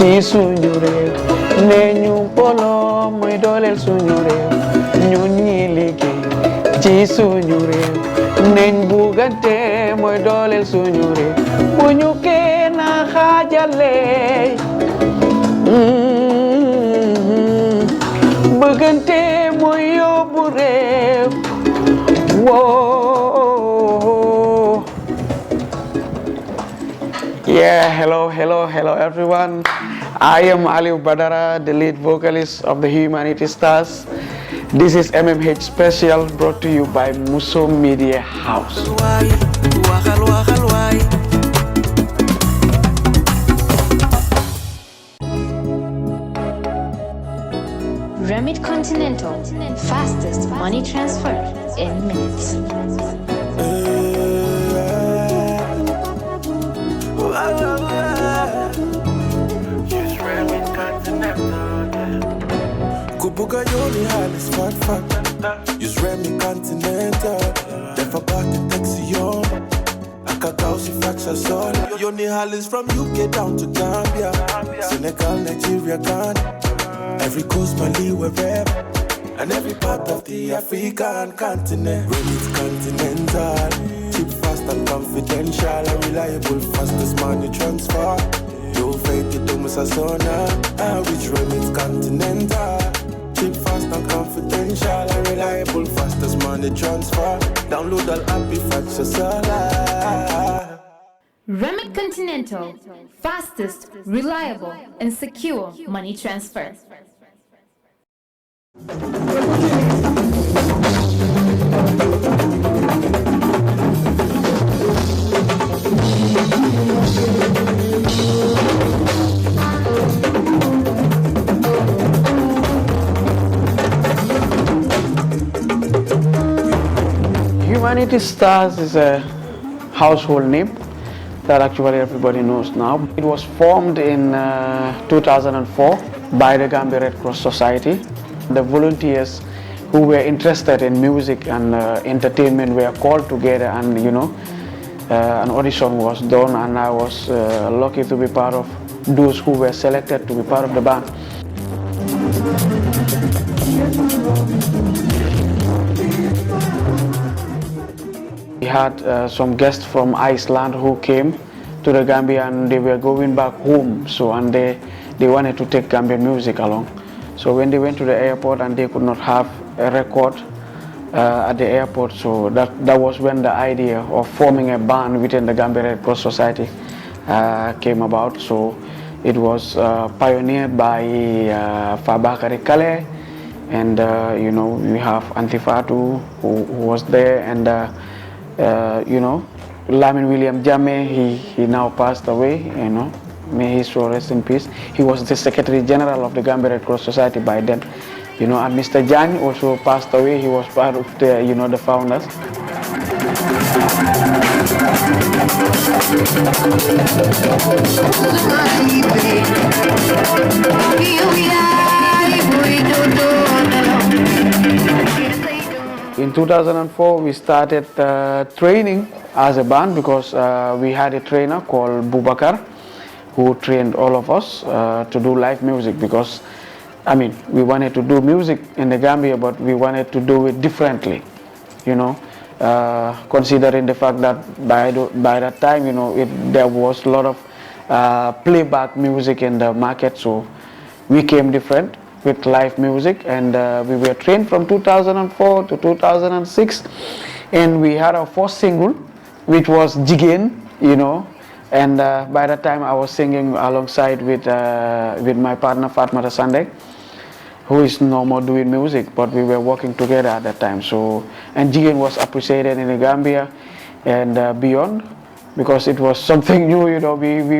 ci suñu réew ne ñu booloo mooy dooleel suñu réew ñun ñi liggéey ci suñu réew neñ buggante mooy dooleel suñu réew bu ñu kenn xaajale bëggante mooy yóbbu réew whoa. Yeah, hello everyone. I am Alieu Badara, the lead vocalist of the Humanity Stars. This is MMH special brought to you by Muso Media House. Remit Continental, fastest money transfer in minutes. Use remit Continental. Kubuga yoni halis fat. Use remit Continental. Never bought the taxi on. Akakausi faxa sol. Yoni halis from UK down to Gambia, Senegal, Nigeria, Ghana. Every coast, Mali, we rap, and every part of the African continent. Remit Continental, cheap, fast and confidential, and reliable, fastest money transfer. No fake it to Musasona, which Remit Continental. Cheap, fast and confidential, and reliable, fastest money transfer. Download all app if it's a solar. Remit Continental, fastest, reliable, and secure money transfer. Humanity Stars is a household name that actually everybody knows now. It was formed in 2004 by the Gambia Red Cross Society. The volunteers who were interested in music and entertainment were called together, and an audition was done, and I was lucky to be part of those who were selected to be part of the band. We had some guests from Iceland who came to the Gambia, and they were going back home, and they wanted to take Gambian music along. So when they went to the airport and they could not have a record at the airport, so that was when the idea of forming a band within the Gambia Red Cross Society came about. So it was pioneered by Fabakari Kale, and we have Antifatu who was there, and Lamin William Jame, he now passed away, may his soul rest in peace. He was the Secretary General of the Gambia Red Cross Society by then, and Mr. Jang also passed away. He was part of the, the founders. In 2004, we started training as a band because we had a trainer called Bubakar who trained all of us to do live music, because we wanted to do music in the Gambia, but we wanted to do it differently, considering the fact that by that time, there was a lot of playback music in the market, so we came different with live music, and we were trained from 2004 to 2006, and we had our first single, which was Jigen, and by that time I was singing alongside with my partner Fatmata Sandek, who is no more doing music, but we were working together at that time. So, and Jigen was appreciated in the Gambia and beyond, because it was something new, we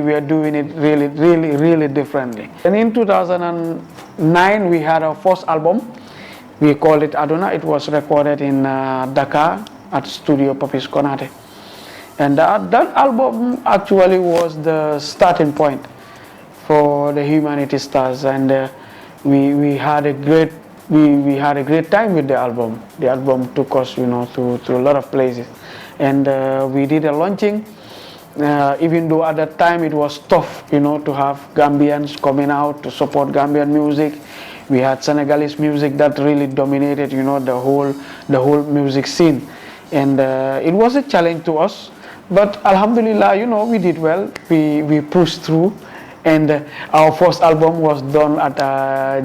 were doing it really differently. And in 2009 we had our first album. We called it Aduna. It was recorded in Dakar at Studio Papis Konate. And that album actually was the starting point for the Humanity Stars, and we had a great time with the album. The album took us to a lot of places, and we did a launching even though at that time it was tough, to have Gambians coming out to support Gambian music. We had Senegalese music that really dominated, the whole music scene, and it was a challenge to us. But Alhamdulillah, we did well. We pushed through, and our first album was done at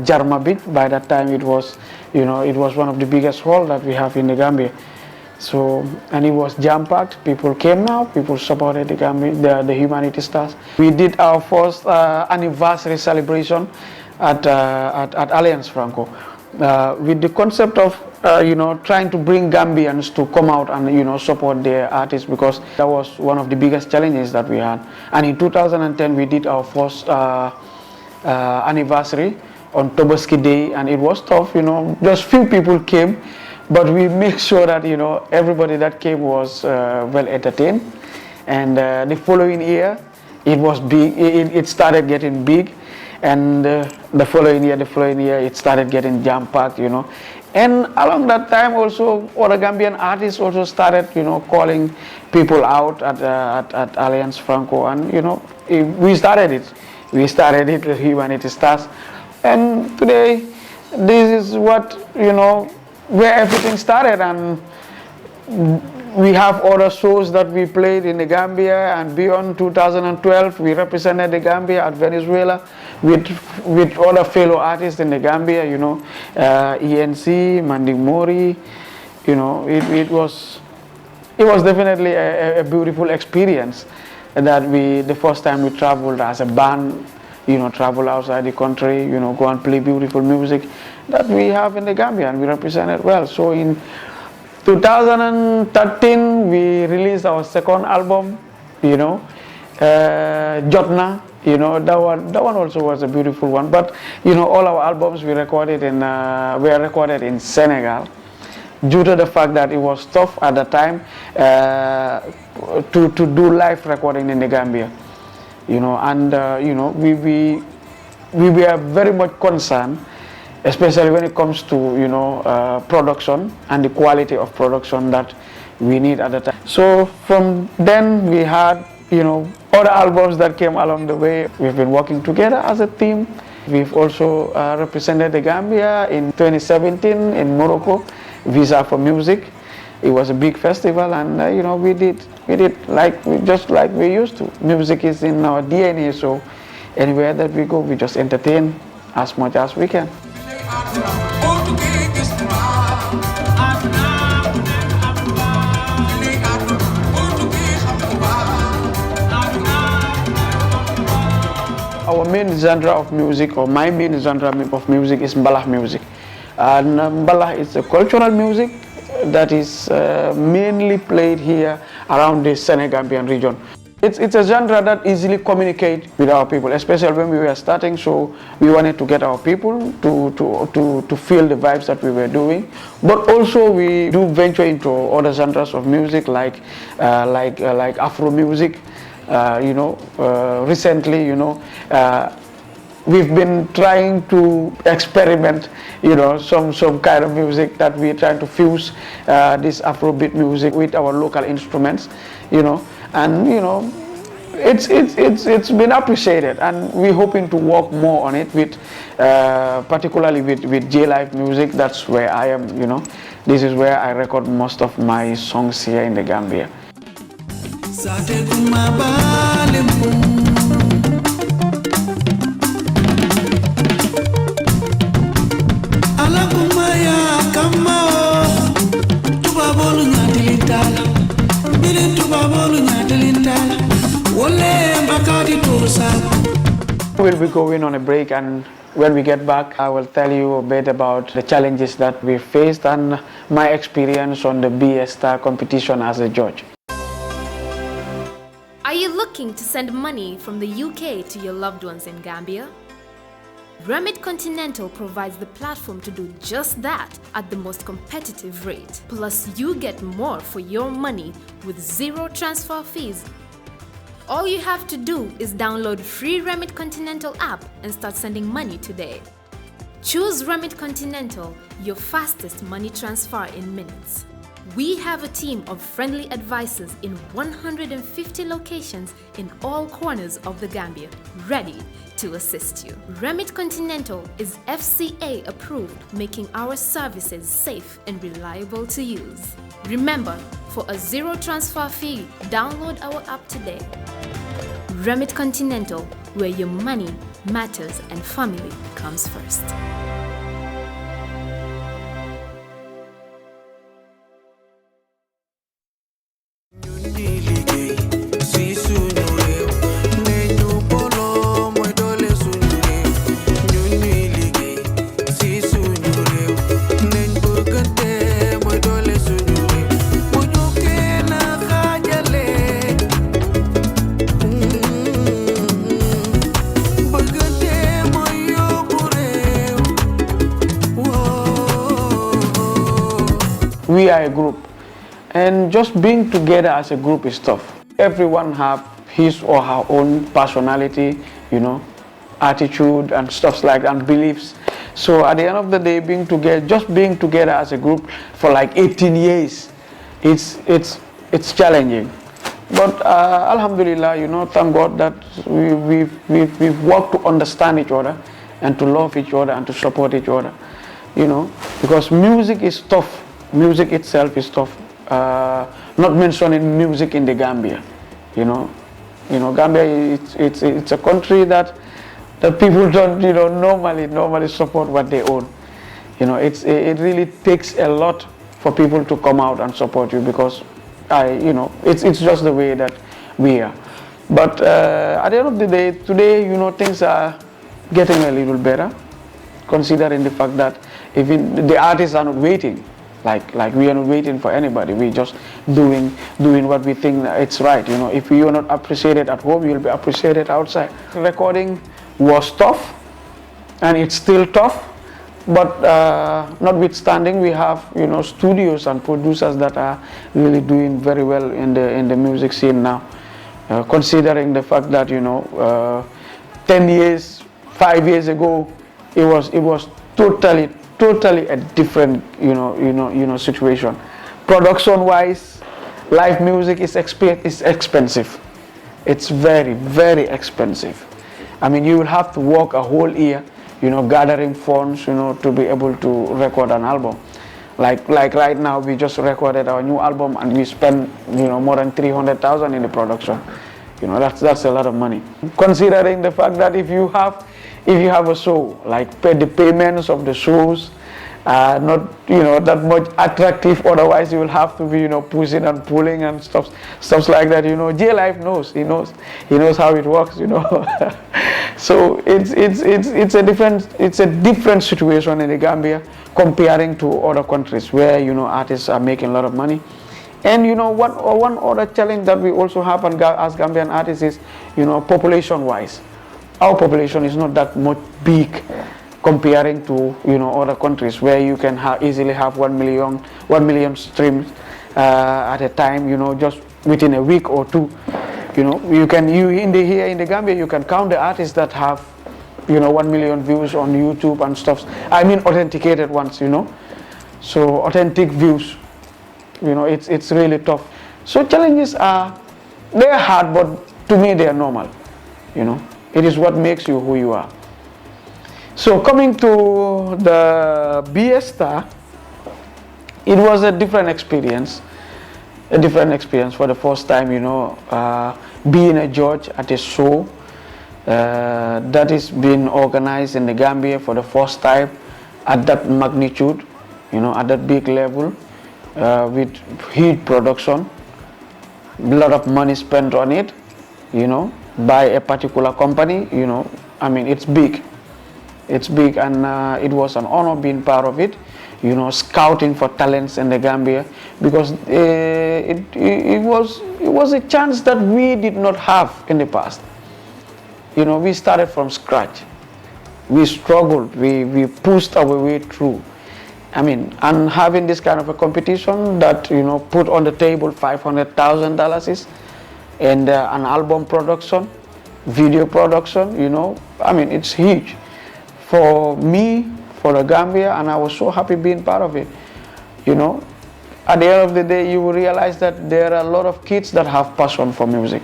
Jarma Beach. By that time, it was, it was one of the biggest halls that we have in the Gambia. So, and it was jam-packed. People came now. People supported the Gambia, the Humanity Stars. We did our first anniversary celebration at Alliance Franco, with the concept of trying to bring Gambians to come out and support their artists, because that was one of the biggest challenges that we had. And in 2010 we did our first anniversary on Tobaski Day, and it was tough. Just few people came, but we make sure that everybody that came was well entertained. And the following year it was big. It started getting big. And the following year it started getting jam-packed, and along that time also other Gambian artists also started calling people out at Alliance Franco, and we started it the Humanity Stars, and today this is what where everything started. And we have other shows that we played in the Gambia, and beyond 2012 we represented the Gambia at Venezuela with other fellow artists in the Gambia, ENC, Manding Mori. It was definitely a beautiful experience, that the first time we traveled as a band, travel outside the country, go and play beautiful music that we have in the Gambia, and we represented well. So in 2013 we released our second album, Jotna. That one also was a beautiful one. But all our albums were recorded in Senegal, due to the fact that it was tough at the time to do live recording in the Gambia. And we were very much concerned, especially when it comes to production and the quality of production that we need at the time. So from then we had other albums that came along the way. We've been working together as a team. We've also represented the Gambia in 2017 in Morocco, Visa for Music. It was a big festival, and we did just like we used to. Music is in our DNA, so anywhere that we go, we just entertain as much as we can. Our main genre of music, or my main genre of music, is Mbalah music. And Mbalah is a cultural music that is mainly played here around the Senegambian region. It's a genre that easily communicates with our people, especially when we were starting. So we wanted to get our people to feel the vibes that we were doing. But also we do venture into other genres of music like Afro music. Recently, we've been trying to experiment, some kind of music that we're trying to fuse this Afrobeat music with our local instruments, and it's been appreciated, and we're hoping to work more on it with, particularly with J-Live music. That's where I am, This is where I record most of my songs here in the Gambia. We'll be going on a break, and when we get back, I will tell you a bit about the challenges that we faced and my experience on the BS Star competition as a judge. Are you looking to send money from the UK to your loved ones in Gambia? Remit Continental provides the platform to do just that at the most competitive rate. Plus, you get more for your money with zero transfer fees. All you have to do is download free Remit Continental app and start sending money today. Choose Remit Continental, your fastest money transfer in minutes. We have a team of friendly advisors in 150 locations in all corners of the Gambia, ready to assist you. Remit Continental is FCA approved, making our services safe and reliable to use. Remember, for a zero transfer fee, download our app today. Remit Continental, where your money matters and family comes first. We are a group, and just being together as a group is tough. Everyone have his or her own personality, attitude and stuff like that, and beliefs. So at the end of the day, just being together as a group for like 18 years, it's challenging. But Alhamdulillah, thank God that we've worked to understand each other and to love each other and to support each other, because music is tough. Music itself is tough. Not mentioning music in the Gambia, Gambia it's a country that people don't normally support what they own. It really takes a lot for people to come out and support you, because it's just the way that we are. But at the end of the day, today things are getting a little better, considering the fact that even the artists are not waiting. Like we are not waiting for anybody. We're just doing what we think it's right. If you are not appreciated at home, you'll be appreciated outside. Recording was tough, and it's still tough. But notwithstanding, we have studios and producers that are really doing very well in the music scene now. Considering the fact that 10 years, 5 years ago, it was totally a different situation. Production wise, live music is expensive. It's very, very expensive. I mean, you will have to work a whole year gathering funds to be able to record an album. Like right now, we just recorded our new album and we spent more than 300,000 in the production. That's a lot of money, considering the fact that if you have a show, like the payments of the shows are not that much attractive. Otherwise, you will have to be pushing and pulling and stuff like that. J Life knows. He knows how it works. So it's a different situation in the Gambia comparing to other countries where artists are making a lot of money. And one other challenge that we also have as Gambian artists is population wise. Our population is not that much big comparing to other countries where you can easily have 1 million streams at a time, just within a week or two. Here in the Gambia, you can count the artists that have 1 million views on YouTube and stuff. I mean authenticated ones, so authentic views. It's really tough. So challenges they're hard, but to me they are normal. It is what makes you who you are. So coming to the BS Star, it was a different experience. For the first time, being a judge at a show that is being organized in the Gambia for the first time at that magnitude, at that big level, with huge production, a lot of money spent on it, by a particular company. I mean, it's big, and it was an honor being part of it. Scouting for talents in the Gambia, because it was a chance that we did not have in the past. We started from scratch. We struggled. We pushed our way through. I mean, and having this kind of a competition that put on the table $500,000 and an album production, video production. I mean, it's huge for me, for the Gambia, and I was so happy being part of it. at the end of the day, you will realize that there are a lot of kids that have passion for music.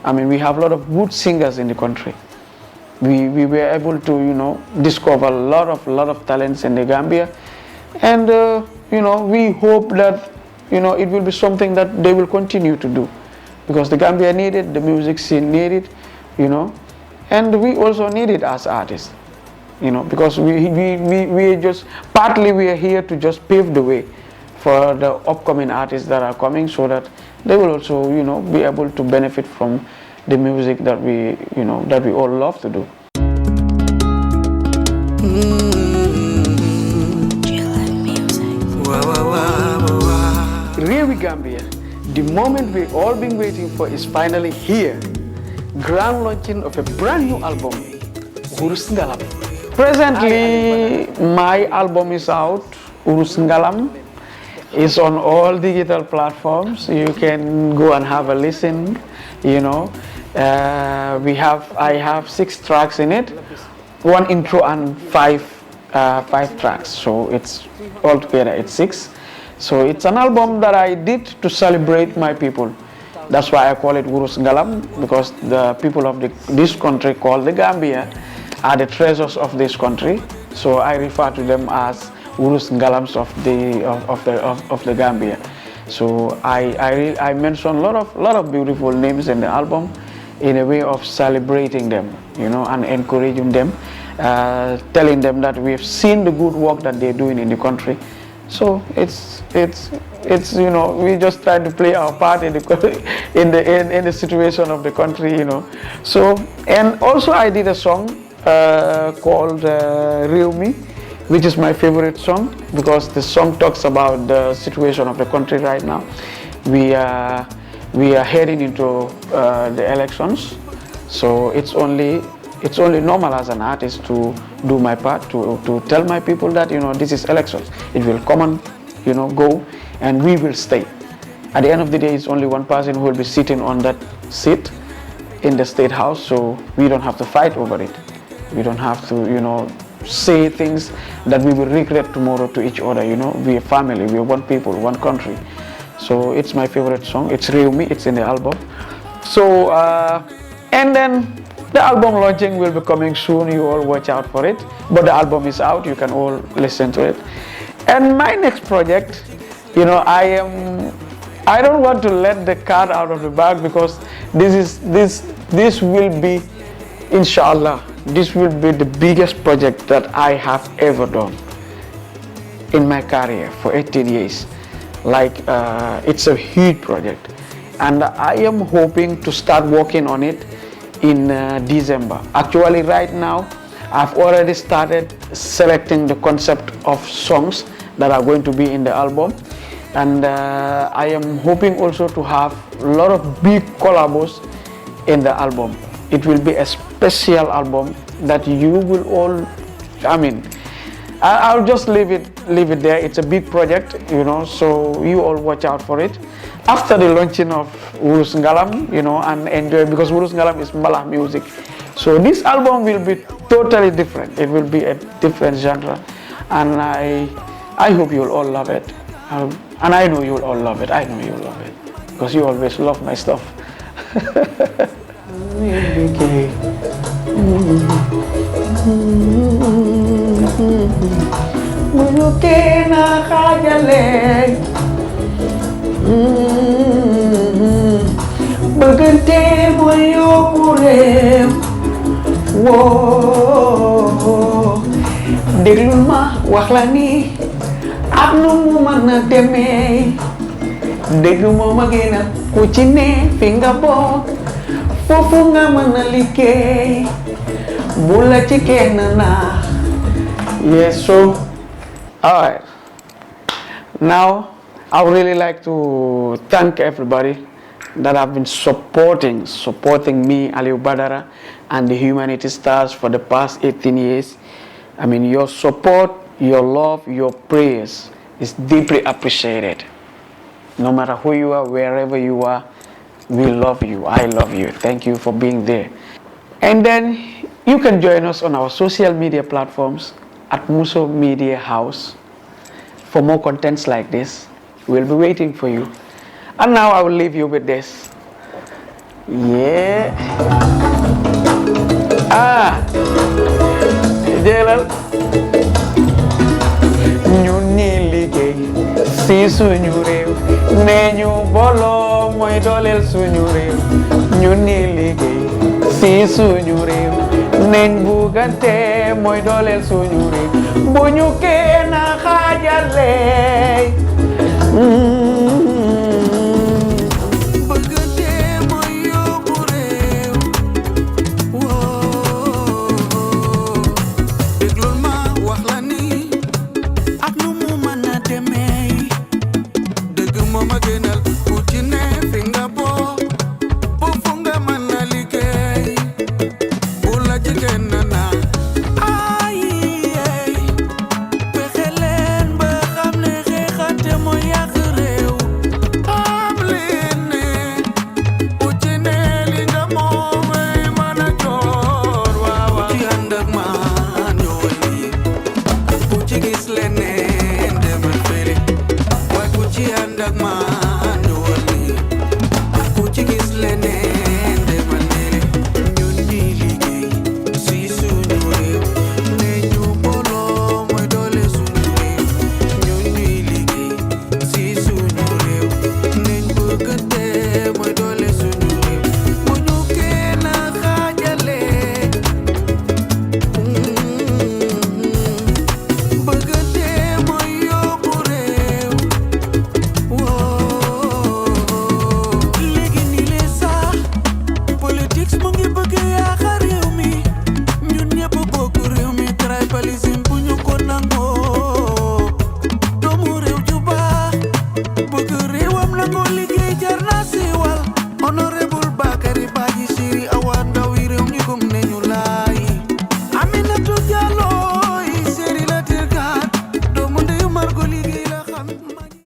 I mean, we have a lot of good singers in the country. We were able to, discover a lot of talents in the Gambia, and we hope that it will be something that they will continue to do, because the Gambia need it, the music scene need it, and we also need it as artists, because we just partly we are here to just pave the way for the upcoming artists that are coming, so that they will also be able to benefit from the music that we all love to do. Really Gambia, the moment we've all been waiting for is finally here. Grand launching of a brand new album, Urus Ngalam. Presently, my album is out, Urus Ngalam. It's on all digital platforms. You can go and have a listen. I have 6 tracks in it, 1 intro and 5 tracks. So it's altogether it's 6. So it's an album that I did to celebrate my people. That's why I call it Urus Ngalam, because the people of this country called the Gambia are the treasures of this country. So I refer to them as Urus Ngalams of the Gambia. So I mentioned a lot of beautiful names in the album, in a way of celebrating them, and encouraging them, telling them that we've seen the good work that they're doing in the country. So it's we just try to play our part in the situation of the country, So, and also I did a song called Real which is my favorite song, because the song talks about the situation of the country right now. We are heading into the elections, so it's only normal as an artist to do my part, to tell my people that this is elections. It will come and go, and we will stay. At the end of the day, it's only one person who will be sitting on that seat in the State House, so we don't have to fight over it. We don't have to say things that we will regret tomorrow to each other. We are family, we are one people, one country. So it's my favorite song. It's Real Me, it's in the album. So and then the album launching will be coming soon. You all watch out for it, but the album is out, you can all listen to it. And my next project, I don't want to let the cat out of the bag, because this will be, inshallah, this will be the biggest project that I have ever done in my career for 18 years. It's a huge project, and I am hoping to start working on it in December. Actually, right now, I've already started selecting the concept of songs that are going to be in the album, and I am hoping also to have a lot of big collabos in the album. It will be a special album that you will all, I'll just leave it there. It's a big project, so you all watch out for it. After the launching of Urus Ngalam, and enjoy, because Urus Ngalam is Mala music. So this album will be totally different. It will be a different genre, and I hope you'll all love it. And I know you'll all love it. I know you'll love it, because you always love my stuff. Begante moyo kurem wo déglu ma wax la ni ak nu mu mën a demee déglu ma gën a ku ci ne fi nga bokk foofu nga mën a liggéey bu la ci kenn na. Yes, so all right, now I would really like to thank everybody that have been supporting me, Alieu Badara, and the Humanity Stars for the past 18 years. Your support, your love, your prayers is deeply appreciated. No matter who you are, wherever you are, we love you. I love you. Thank you for being there. And then you can join us on our social media platforms at Muso Media House for more contents like this. We'll be waiting for you. And now I will leave you with this. Yeah. Jëlal ñu ni liggéey si suñu réew nee ñu booloo mooy dooleel suñu réew ñu ni liggéey si suñu réew neñ bugante mooy dooleel suñu réew bu ñu kenn xaajale Look,